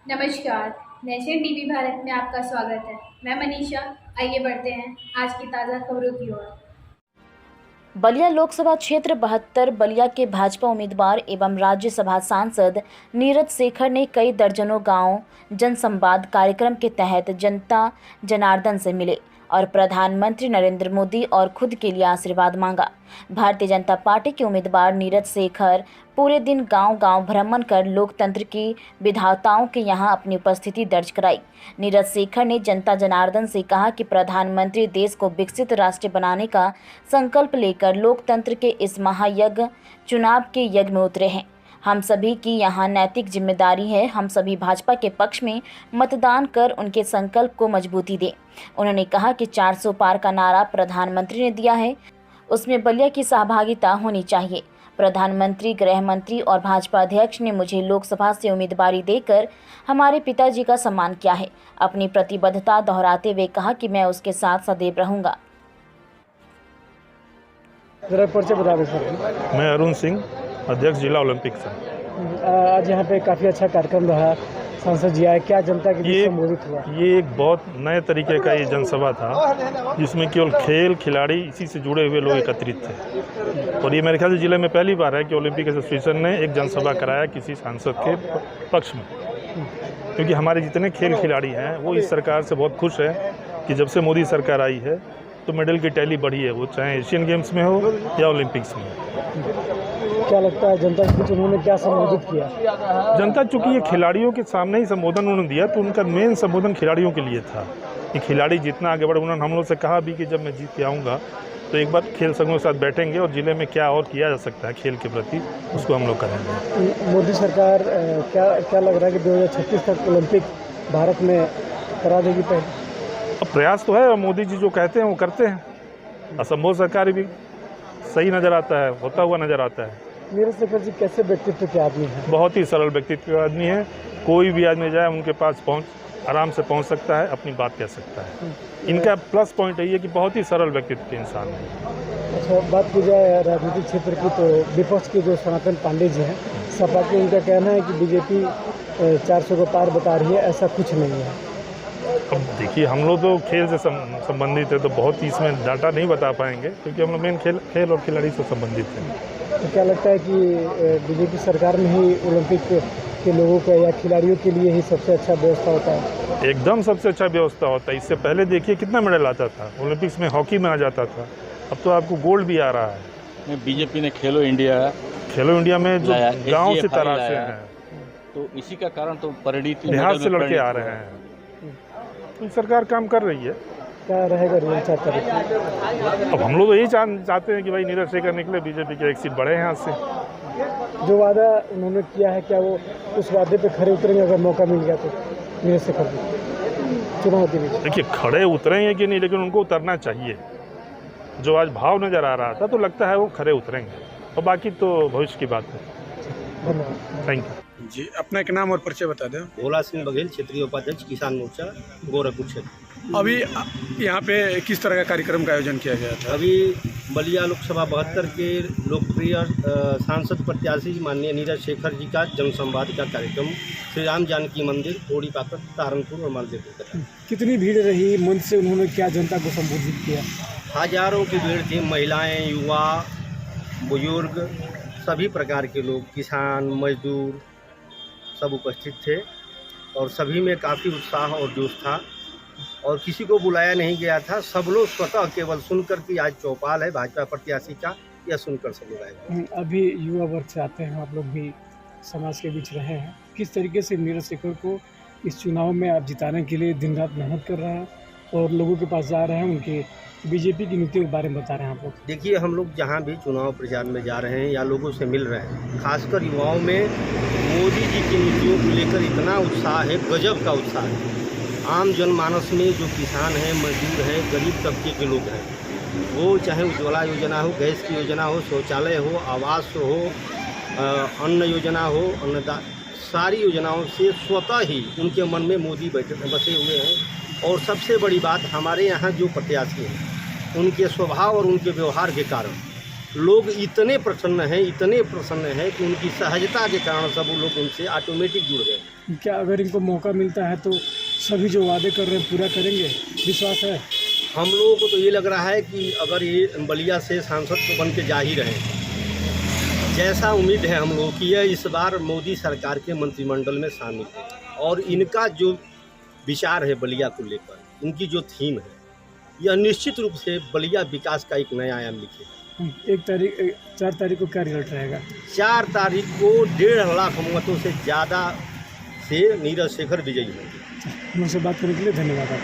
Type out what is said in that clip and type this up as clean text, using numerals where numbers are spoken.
नमस्कार। Nation TV Bharat में आपका स्वागत है। मैं मनीषा। आइए बढ़ते हैं आज की ताज़ा खबरों की ओर। बलिया लोकसभा क्षेत्र 72 बलिया के भाजपा उम्मीदवार एवं राज्यसभा सांसद नीरज शेखर ने कई दर्जनों गांव जनसंवाद कार्यक्रम के तहत जनता जनार्दन से मिले और प्रधानमंत्री नरेंद्र मोदी और खुद के लिए आशीर्वाद मांगा। भारतीय जनता पार्टी के उम्मीदवार नीरज शेखर पूरे दिन गांव-गांव भ्रमण कर लोकतंत्र की विधाताओं के यहां अपनी उपस्थिति दर्ज कराई। नीरज शेखर ने जनता जनार्दन से कहा कि प्रधानमंत्री देश को विकसित राष्ट्र बनाने का संकल्प लेकर लोकतंत्र के इस महायज्ञ चुनाव के यज्ञ में उतरे हैं। हम सभी की यहाँ नैतिक जिम्मेदारी है, हम सभी भाजपा के पक्ष में मतदान कर उनके संकल्प को मजबूती दें। उन्होंने कहा कि 400 पार का नारा प्रधानमंत्री ने दिया है, उसमें बलिया की सहभागिता होनी चाहिए। प्रधानमंत्री, गृह मंत्री और भाजपा अध्यक्ष ने मुझे लोकसभा से उम्मीदवारी देकर हमारे पिताजी का सम्मान किया है। अपनी प्रतिबद्धता दोहराते हुए कहा कि मैं उसके साथ सदैव रहूंगा। जरा परिचय बता दें सर। मैं अरुण सिंह, अध्यक्ष जिला ओलंपिक से। आज यहाँ पे काफ़ी अच्छा कार्यक्रम रहा, सांसद जी आए, क्या जनता के बीच संबोधित हुआ? ये एक बहुत नए तरीके का ये जनसभा था जिसमें केवल खेल खिलाड़ी इसी से जुड़े हुए लोग एकत्रित थे। और ये मेरे ख्याल से जिले में पहली बार है कि ओलंपिक एसोसिएशन ने एक जनसभा कराया किसी सांसद के पक्ष में, क्योंकि हमारे जितने खेल खिलाड़ी हैं वो इस सरकार से बहुत खुश है कि जब से मोदी सरकार आई है तो मेडल की टैली बढ़ी है, वो चाहे एशियन गेम्स में हो या ओलंपिक्स में। क्या लगता है जनता के बीच उन्होंने क्या संबोधित किया? जनता चूंकि ये खिलाड़ियों के सामने ही संबोधन उन्होंने दिया तो उनका मेन संबोधन खिलाड़ियों के लिए था कि खिलाड़ी जितना आगे बढ़े। उन्होंने हम लोग से कहा भी कि जब मैं जीत के आऊँगा तो एक बार खेल संघों के साथ बैठेंगे और जिले में क्या और किया जा सकता है खेल के प्रति, उसको हम लोग करेंगे। मोदी सरकार क्या लग रहा है कि 2036 तक ओलंपिक भारत में करा देगी? पहले अब प्रयास तो है और मोदी जी जो कहते हैं वो करते हैं। असंभव सरकार भी सही नज़र आता है, होता हुआ नज़र आता है। नीरज शेखर जी कैसे व्यक्तित्व के आदमी हैं? बहुत ही सरल व्यक्तित्व के आदमी है। कोई भी आदमी जाए उनके पास आराम से पहुंच सकता है, अपनी बात कह सकता है। इनका प्लस पॉइंट है कि बहुत ही सरल व्यक्तित्व के इंसान है। अच्छा, बात की जाए राजनीतिक क्षेत्र की तो विपक्ष के जो सनातन पांडे जी हैं, सपा के, उनका कहना है कि बीजेपी 400 को पार बता रही है, ऐसा कुछ नहीं है। अब देखिए, हम लोग तो खेल से संबंधित है तो बहुत ही इसमें डाटा नहीं बता पाएंगे क्योंकि हम लोग मेन खेल और खिलाड़ी से संबंधित हैं। तो क्या लगता है कि बीजेपी सरकार में ही ओलंपिक के लोगों का या खिलाड़ियों के लिए ही सबसे अच्छा व्यवस्था होता है? एकदम सबसे अच्छा व्यवस्था होता है। इससे पहले देखिए कितना मेडल आता था, ओलंपिक्स में हॉकी में आ जाता था, अब तो आपको गोल्ड भी आ रहा है। बीजेपी ने खेलो इंडिया में जो गाँव से तराशे हैं तो इसी का कारण तो परिणित बिहार से लड़के आ रहे हैं। तो सरकार काम कर रही है। क्या रहेगा रिजल्ट 4 तारीख? अब हम लोग तो यही चाहते हैं कि भाई नीरज शेखर निकले, बीजेपी के एक सीट बढ़े यहाँ से। जो वादा उन्होंने किया है, क्या वो उस वादे पे खड़े उतरेंगे अगर मौका मिल गया तो? नीरज शेखर चुनाव के बीच देखिए खड़े उतरेंगे कि नहीं, लेकिन उनको उतरना चाहिए। जो आज भाव नज़र आ रहा था तो लगता है वो खड़े उतरेंगे, और बाकी तो भविष्य की बात है। धन्यवाद। थैंक यू जी। अपना एक नाम और परिचय बता दें। भोला सिंह बघेल, क्षेत्रीय उपाध्यक्ष किसान मोर्चा गोरखपुर क्षेत्र। अभी यहाँ पे किस तरह का कार्यक्रम का आयोजन किया गया था? अभी बलिया लोकसभा 72 के लोकप्रिय सांसद प्रत्याशी माननीय नीरज शेखर जी का जनसंवाद का कार्यक्रम श्री राम जानकी मंदिर, ओड़ी पाकर, तारनपुर और मालदेपुर का। कितनी भीड़ रही मंच से? उन्होंने क्या जनता को संबोधित किया? हजारों की भीड़ थी। महिलाएं, युवा, बुजुर्ग, सभी प्रकार के लोग, किसान, मजदूर सब उपस्थित थे और सभी में काफ़ी उत्साह और जोश था और किसी को बुलाया नहीं गया था। सब लोग स्वतः केवल सुनकर कि आज चौपाल है भाजपा प्रत्याशी का, यह सुनकर सब लोग आए। अभी युवा वर्ग से आते हैं, आप लोग भी समाज के बीच रहे हैं, किस तरीके से नीरज शेखर को इस चुनाव में आप जिताने के लिए दिन रात मेहनत कर रहे हैं और लोगों के पास जा रहे हैं, उनके बीजेपी की नीतियों के बारे में बता रहे हैं आप लोग? देखिए, हम लोग जहाँ भी चुनाव प्रचार में जा रहे हैं या लोगों से मिल रहे हैं, खासकर युवाओं में मोदी जी की नीतियों को लेकर इतना उत्साह है, गजब का उत्साह है। आम जनमानस में जो किसान हैं, मजदूर हैं, गरीब तबके के लोग हैं, वो चाहे उज्ज्वला योजना हो, गैस की योजना हो, शौचालय हो, आवास हो, अन्न योजना हो, अन्नदान, सारी योजनाओं से स्वतः ही उनके मन में मोदी बसे हुए हैं। और सबसे बड़ी बात, हमारे यहाँ जो प्रत्याशी हैं उनके स्वभाव और उनके व्यवहार के कारण लोग इतने प्रसन्न हैं कि उनकी सहजता के कारण सब लोग उनसे ऑटोमेटिक जुड़ गए। क्या अगर इनको मौका मिलता है तो सभी जो वादे कर रहे हैं पूरा करेंगे, विश्वास है? हम लोगों को तो ये लग रहा है कि अगर ये बलिया से सांसद तो बन के जा ही रहे हैं, जैसा उम्मीद है हम लोगों की यह इस बार मोदी सरकार के मंत्रिमंडल में शामिल है और इनका जो विचार है बलिया को लेकर, इनकी जो थीम है, यह निश्चित रूप से बलिया विकास का एक नया आयाम लिखेगा। 4 तारीख को क्या रिजल्ट रहेगा? 4 तारीख को 1.5 लाख मतों से ज़्यादा से नीरज शेखर विजयी होंगे। मुझसे बात करने के लिए धन्यवाद आपका।